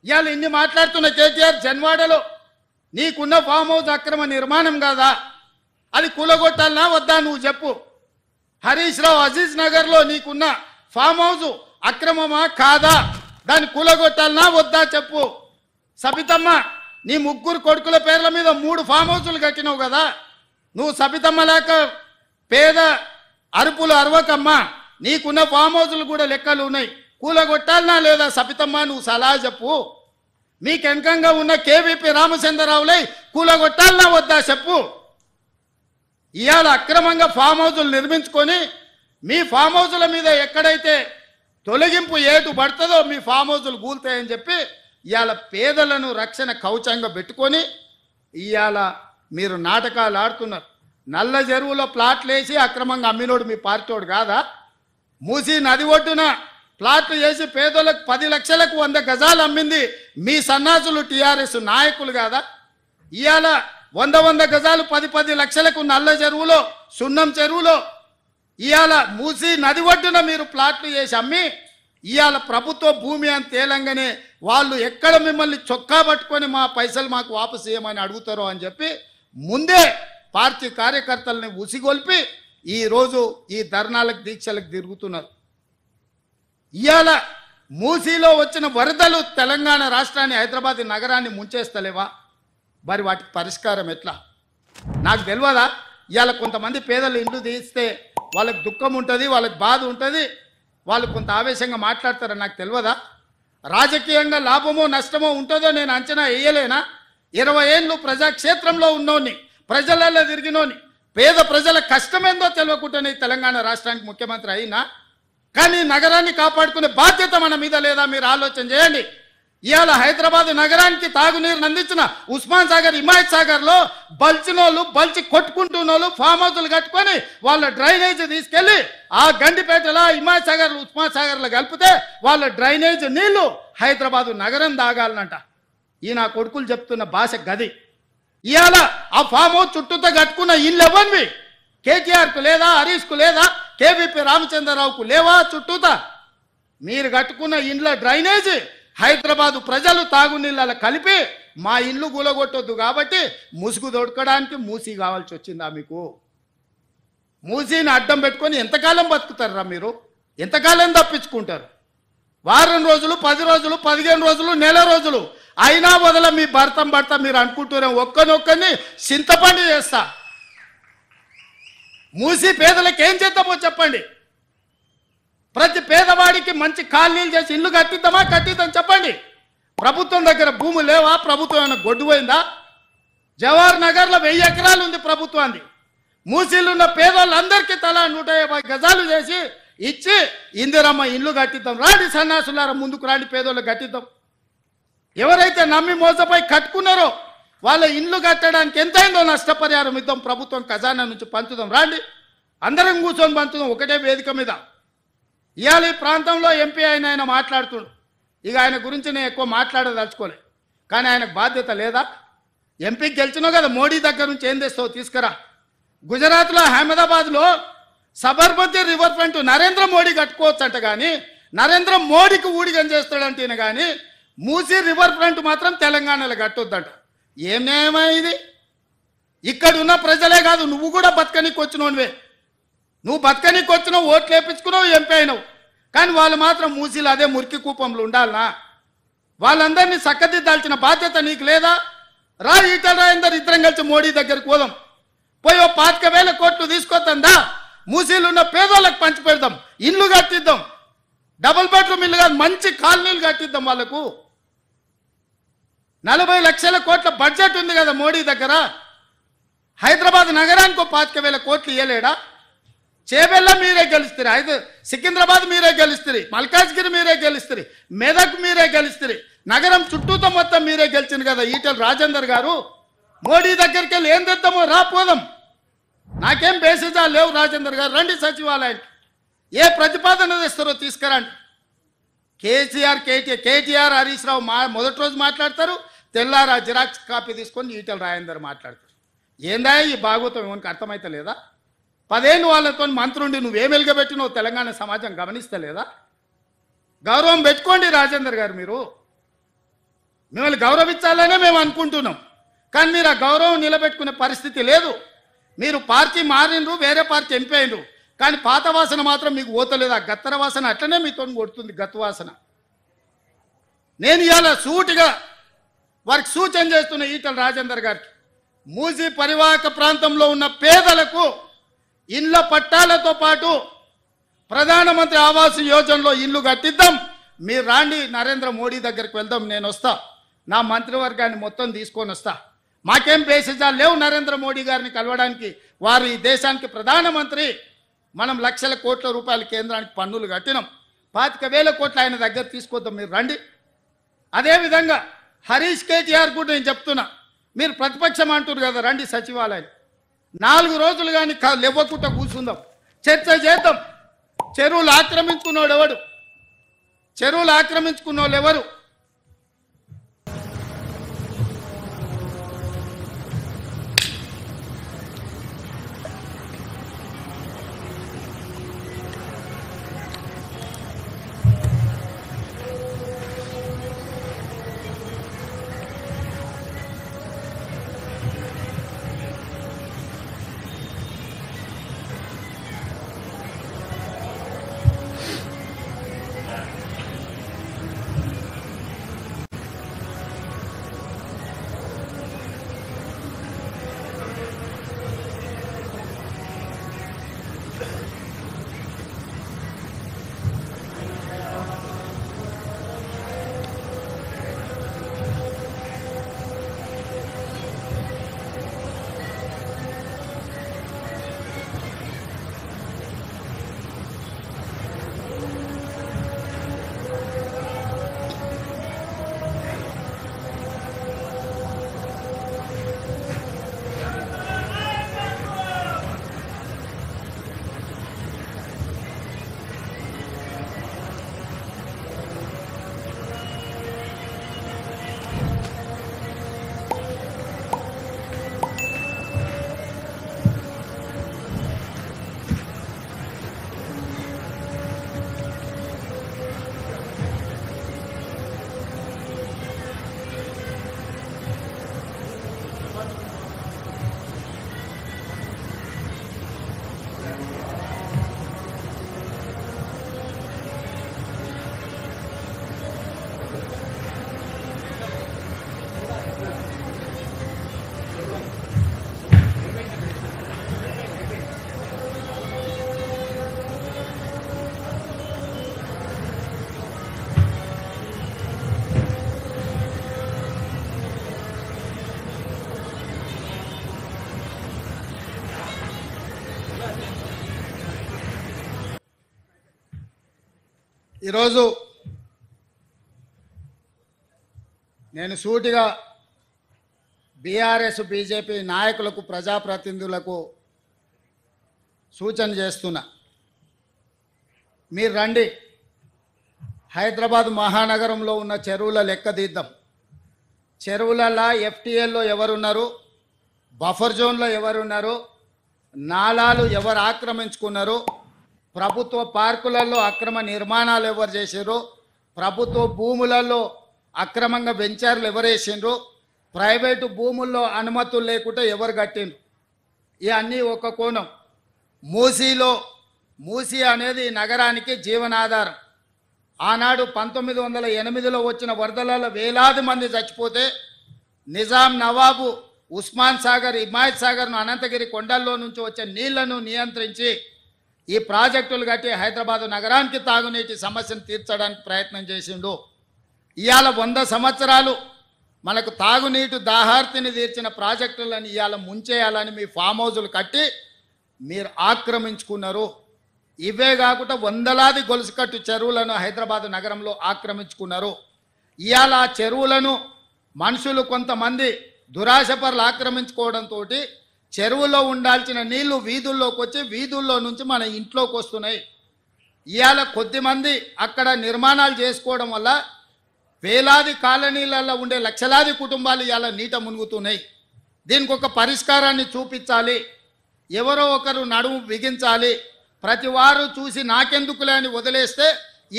ఇవాళ ఇన్ని మాట్లాడుతున్న కేటీఆర్ జన్వాడలో నీకున్న ఫామ్ హౌస్ అక్రమ నిర్మాణం కాదా, అది కూలగొట్టాలనా వద్దా నువ్వు చెప్పు. హరీష్ రావు అజీజ్ నగర్లో నీకున్న ఫామ్ హౌస్ అక్రమమా కాదా, దాన్ని కూలగొట్టాలనా వద్దా చెప్పు. సబితమ్మ నీ ముగ్గురు కొడుకుల పేర్ల మీద 3 ఫామ్ హౌసులు కట్టినావు కదా, నువ్వు సబితమ్మ లేక పేద అరుపులు అరవకమ్మా, నీకున్న ఫామ్ హౌసులు కూడా లెక్కలు ఉన్నాయి, కూలగొట్టాలనా లేదా సబితమ్మ నువ్వు సలహా చెప్పు. మీకు వెనకంగా ఉన్న కేవీపీ రామచంద్రరావులై కూలగొట్టాలనా వద్దా చెప్పు. ఇవాళ అక్రమంగా ఫామ్ హౌసులు నిర్మించుకొని మీ ఫామ్ హౌసుల మీద ఎక్కడైతే తొలగింపు ఏటు పడుతుందో మీ ఫామ్ హౌసులు కూలుతాయని చెప్పి ఇవాళ పేదలను రక్షణ కవచంగా పెట్టుకొని ఇవాళ మీరు నాటకాలు ఆడుతున్నారు. నల్ల చెరువులో ప్లాట్లు వేసి అక్రమంగా అమ్మినోడు మీ పార్టీోడు కాదా? మూసి నది ఒడ్డున ప్లాట్లు వేసి పేదలకు 10 లక్షలకు 100 గజాలు అమ్మింది మీ సన్నాసులు టీఆర్ఎస్ నాయకులు కాదా? ఇవాళ 100 గజాలు 10 లక్షలకు నల్ల చెరువులో సున్నం చెరువులో ఇవాళ మూసి నది ఒడ్డున మీరు ప్లాట్లు చేసి అమ్మి ఇవాళ ప్రభుత్వ భూమి అని తేలంగానే వాళ్ళు ఎక్కడ మిమ్మల్ని చొక్కా పట్టుకొని మా పైసలు మాకు వాపసు చేయమని అడుగుతారో అని చెప్పి ముందే పార్టీ కార్యకర్తల్ని ఉసిగొల్పి ఈరోజు ఈ ధర్నాలకు దీక్షలకు తిరుగుతున్నారు. ఇవాళ మూసీలో వచ్చిన వరదలు తెలంగాణ రాష్ట్రాన్ని హైదరాబాద్ నగరాన్ని ముంచేస్తలేవా? మరి వాటికి పరిష్కారం ఎట్లా నాకు తెలియదా? ఇవాళ కొంతమంది పేదలు ఇల్లు తీస్తే వాళ్ళకి దుఃఖం ఉంటుంది, వాళ్ళకి బాధ ఉంటుంది, వాళ్ళు కొంత ఆవేశంగా మాట్లాడతారని నాకు తెలియదా? రాజకీయంగా లాభమో నష్టమో ఉంటుందో నేను అంచనా వేయలేనా? 20 ఏళ్ళు ప్రజాక్షేత్రంలో ఉన్నోని, ప్రజలలో తిరిగినోని, పేద ప్రజల కష్టమేందో తెలియకుండానే తెలంగాణ రాష్ట్రానికి ముఖ్యమంత్రి అయినా, కానీ నగరాన్ని కాపాడుకునే బాధ్యత మన మీద లేదా? మీరు ఆలోచన చేయండి. ఇవాళ హైదరాబాద్ నగరానికి తాగునీరుని అందించిన ఉస్మాన్ సాగర్, హిమాయత్ సాగర్లో బల్చినోళ్ళు బల్చి కొట్టుకుంటున్నోళ్ళు ఫామ్ హౌసులు కట్టుకొని వాళ్ళ డ్రైనేజ్ తీసుకెళ్లి ఆ గండిపేటలో హిమాయత్ సాగర్, ఉస్మాన్ సాగర్లో కలిపితే వాళ్ళ డ్రైనేజ్ నీళ్లు హైదరాబాదు నగరం తాగాలనంట. ఈ నా కొడుకులు చెప్తున్న భాష గది. ఇవాళ ఆ ఫామ్ హౌస్ చుట్టూతో కట్టుకున్న ఇల్లు ఎవరివి? కేటీఆర్కు లేదా, హరీష్కు లేదా, కేవీపీ రామచంద్రరావుకు లేవా? చుట్టూతా మీరు కట్టుకున్న ఇండ్ల డ్రైనేజ్ హైదరాబాదు ప్రజలు తాగునీళ్ళ కలిపి మా ఇల్లు కూలగొట్టొద్దు కాబట్టి ముసుగు దొడకడానికి మూసి కావాల్సి వచ్చిందా మీకు? మూసీని అడ్డం పెట్టుకొని ఎంతకాలం బతుకుతారా మీరు? ఎంతకాలం తప్పించుకుంటారు? వారం రోజులు, 10 రోజులు, 15 రోజులు, నెల రోజులు అయినా వదల మీ భర్త మీరు అనుకుంటున్నాం ఒక్కనొక్కని చింతపండు చేస్తా. మూసి పేదలకు ఏం చేద్దామో చెప్పండి. ప్రతి పేదవాడికి మంచి కాలనీలు చేసి ఇల్లు కట్టిద్దాం చెప్పండి. ప్రభుత్వం దగ్గర భూములు లేవా? ప్రభుత్వం ఏమైనా గొడ్డుపోయిందా? జవహర్ నగర్లో 1000 ఎకరాలు ఉంది ప్రభుత్వాన్ని. మూసీలు ఉన్న పేదోళ్ళందరికీ తలా 150 గజాలు చేసి ఇచ్చి ఇందిరమ్మ ఇల్లు కట్టిద్దాం. రాండి సన్నాసులారా, ముందుకు రాండి, పేదోళ్ళు కట్టిద్దాం. ఎవరైతే నమ్మి మోసపోయి కట్టుకున్నారో వాళ్ళ ఇల్లు కట్టడానికి ఎంతైందో నష్టపరిహారం ఇద్దాం, ప్రభుత్వం ఖజానా నుంచి పంచుదాం. రాండి, అందరం కూర్చొని పంచుదాం ఒకటే వేదిక మీద. ఇవాళ ఈ ప్రాంతంలో ఎంపీ ఆయన మాట్లాడుతుండు. ఇక ఆయన గురించి నేను ఎక్కువ మాట్లాడదలుచుకోలే, కానీ ఆయనకు బాధ్యత లేదా? ఎంపీకి గెలిచినావు కదా, మోడీ దగ్గర నుంచి ఏం తెస్తావు తీసుకురా. గుజరాత్లో అహ్మదాబాద్లో సబర్మతి రివర్ ఫ్రంట్ నరేంద్ర మోడీ కట్టుకోవచ్చు అంట, కానీ నరేంద్ర మోడీకి ఊడిగం చేస్తాడంటేనే కానీ మూసీ రివర్ ఫ్రంట్ మాత్రం తెలంగాణలో కట్టొద్దంట. ఏం న్యాయమా ఇది? ఇక్కడ ఉన్న ప్రజలే కాదు, నువ్వు కూడా బతకనికి వచ్చినోనివే. నువ్వు బతకనికి వచ్చినావు, ఓట్లు వేయించుకున్నావు, ఎంపీ అయినావు, కానీ వాళ్ళు మాత్రం మూసీలు అదే మురికి కూపంలో ఉండాలనా? వాళ్ళందరినీ చక్కదిద్దాల్సిన బాధ్యత నీకు లేదా? రా, ఈటల రాజేందర్ ఇద్దరం కలిసి మోడీ దగ్గరికి పోదాం, పోయి 25,000 కోట్లు తీసుకొద్దా, మూసీలు ఉన్న పేదోళ్ళకి పంచి పెడదాం, ఇల్లు కట్టిద్దాం, డబుల్ బెడ్రూమ్ ఇల్లు కాదు మంచి కాలనీలు కట్టిద్దాం వాళ్ళకు. 40 లక్షల కోట్ల బడ్జెట్ ఉంది కదా మోడీ దగ్గర. హైదరాబాద్ నగరానికి 25,000 కోట్లు ఇవ్వలేడా? చేబెల్ల మీరే గెలుస్తారు, సికింద్రాబాద్ మీరే గెలుస్తారు, మల్కాజ్గిరి మీరే గెలుస్తారు, మెదక్ మీరే గెలుస్తారు, నగరం చుట్టూతో మొత్తం మీరే గెలిచింది కదా ఈటల రాజేందర్ గారు. మోడీ దగ్గరికి వెళ్ళి ఏం తెద్దామో రా పోదాం. నాకేం బేసిజాలు లేవు. రాజేందర్ గారు రండి సచివాలయానికి, ఏ ప్రతిపాదన తెస్తారో తీసుకురండి. కేటీఆర్ హరీష్ రావు మొదటి రోజు మాట్లాడతారు, తెల్లారా జిరాక్స్ కాపీ తీసుకొని ఈటల రాజేందర్ మాట్లాడతారు. ఏందా ఈ భాగవతం? ఏమనికి అర్థమైతే లేదా? 10 ఏళ్ళు వాళ్ళతో మంత్రుండి నువ్వేం వెలుగబెట్టినావు తెలంగాణ సమాజం గమనిస్తలేదా? గౌరవం పెట్టుకోండి రాజేందర్ గారు. మీరు మిమ్మల్ని గౌరవించాలనే మేము అనుకుంటున్నాం. కానీ మీరు ఆ గౌరవం నిలబెట్టుకునే పరిస్థితి లేదు. మీరు పార్టీ మారినరు, వేరే పార్టీ ఎంపీ అయినరు, కానీ పాత వాసన మాత్రం మీకు పోతలేదు. ఆ గత్తర వాసన అట్లనే మీతో కొడుతుంది, గత్తు వాసన. నేను ఇవాళ సూటిగా వారికి సూచన చేస్తున్న ఈటల రాజేందర్ గారికి, మూసీ పరివాహక ప్రాంతంలో ఉన్న పేదలకు ఇళ్ల పట్టాలతో పాటు ప్రధానమంత్రి ఆవాస్ యోజనలో ఇల్లు కట్టిద్దాం. మీరు రాండి, నరేంద్ర మోడీ దగ్గరికి వెళ్దాం, నేను వస్తా, నా మంత్రివర్గాన్ని మొత్తం తీసుకొని వస్తా. మాకేం బేసిజాలు లేవు నరేంద్ర మోడీ గారిని కలవడానికి. వారు ఈ దేశానికి ప్రధానమంత్రి. మనం లక్షల కోట్ల రూపాయల కేంద్రానికి పన్నులు కట్టినాం. 25,000 కోట్లు ఆయన దగ్గర తీసుకొద్దాం, మీరు రండి. అదేవిధంగా హరీష్ కేటీఆర్ కూడా నేను చెప్తున్నా, మీరు ప్రతిపక్షం అంటారు కదా, రండి సచివాలయం 4 రోజులు కానీ లేవకుండా కూర్చుందాం, చర్చ చేద్దాం. చెరువులు ఆక్రమించుకున్నోడు ఎవడు? చెరువులు ఆక్రమించుకున్నోళ్ళు ఎవరు? ఈరోజు నేను సూటిగా బీఆర్ఎస్ బీజేపీ నాయకులకు ప్రజాప్రతినిధులకు సూచన చేస్తున్నా, మీరు రండి, హైదరాబాద్ మహానగరంలో ఉన్న చెరువుల లెక్క తీద్దాం. చెరువులలో ఎఫ్టీఎల్లో ఎవరున్నారు, బఫర్ జోన్లో ఎవరున్నారు, నాలాలు ఎవరు ఆక్రమించుకున్నారు, ప్రభుత్వ పార్కులలో అక్రమ నిర్మాణాలు ఎవరు చేసారు, ప్రభుత్వ భూములలో అక్రమంగా వెంచర్లు ఎవరు వేసిండ్రు, ప్రైవేటు భూముల్లో అనుమతులు లేకుండా ఎవరు కట్టిండ్రు, ఇవన్నీ ఒక కోణం. మూసీ అనేది నగరానికి జీవనాధారం. ఆనాడు 1908లో వచ్చిన వరదలలో వేలాది మంది చచ్చిపోతే నిజాం నవాబు ఉస్మాన్ సాగర్, హిమాయత్ సాగర్ను, అనంతగిరి కొండల్లో నుంచి వచ్చే నీళ్లను నియంత్రించి ఈ ప్రాజెక్టులు కట్టి హైదరాబాద్ నగరానికి తాగునీటి సమస్యను తీర్చడానికి ప్రయత్నం చేసిండు. ఇవాళ 100 సంవత్సరాలు మనకు తాగునీటి దాహార్తిని తీర్చిన ప్రాజెక్టులను ఇవాళ ముంచేయాలని మీ ఫామ్ హౌజులు కట్టి మీరు ఆక్రమించుకున్నారు. ఇవే కాకుండా వందలాది గొలుసుకట్టు చెరువులను హైదరాబాద్ నగరంలో ఆక్రమించుకున్నారు. ఇవాళ ఆ చెరువులను మనుషులు కొంతమంది దురాశపరులు ఆక్రమించుకోవడంతో చెరువులో ఉండాల్సిన నీళ్లు వీధుల్లోకి వచ్చి వీధుల్లో నుంచి మన ఇంట్లోకి వస్తున్నాయి. ఇవాళ కొద్దిమంది అక్కడ నిర్మాణాలు చేసుకోవడం వల్ల వేలాది కాలనీలలో ఉండే లక్షలాది కుటుంబాలు ఇవాళ నీట మునుగుతున్నాయి. దీనికి ఒక పరిష్కారాన్ని చూపించాలి, ఎవరో ఒకరు నడుము బిగించాలి. ప్రతి వారు చూసి నాకెందుకులే అని వదిలేస్తే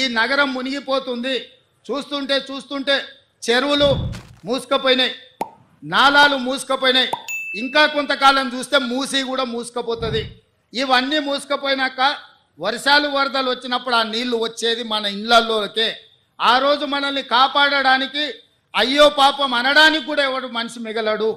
ఈ నగరం మునిగిపోతుంది. చూస్తుంటే చెరువులు మూసుకుపోయినాయి, నాలాలు మూసుకుపోయినాయి, ఇంకా కొంతకాలం చూస్తే మూసి కూడా మూసుకుపోతుంది. ఇవన్నీ మూసుకుపోయినాక వర్షాలు వరదలు వచ్చినప్పుడు ఆ నీళ్లు వచ్చేది మన ఇళ్లలోకే. ఆ రోజు మనల్ని కాపాడడానికి అయ్యో పాపం అనడానికి కూడా ఎవడు మనిషి మిగలడు.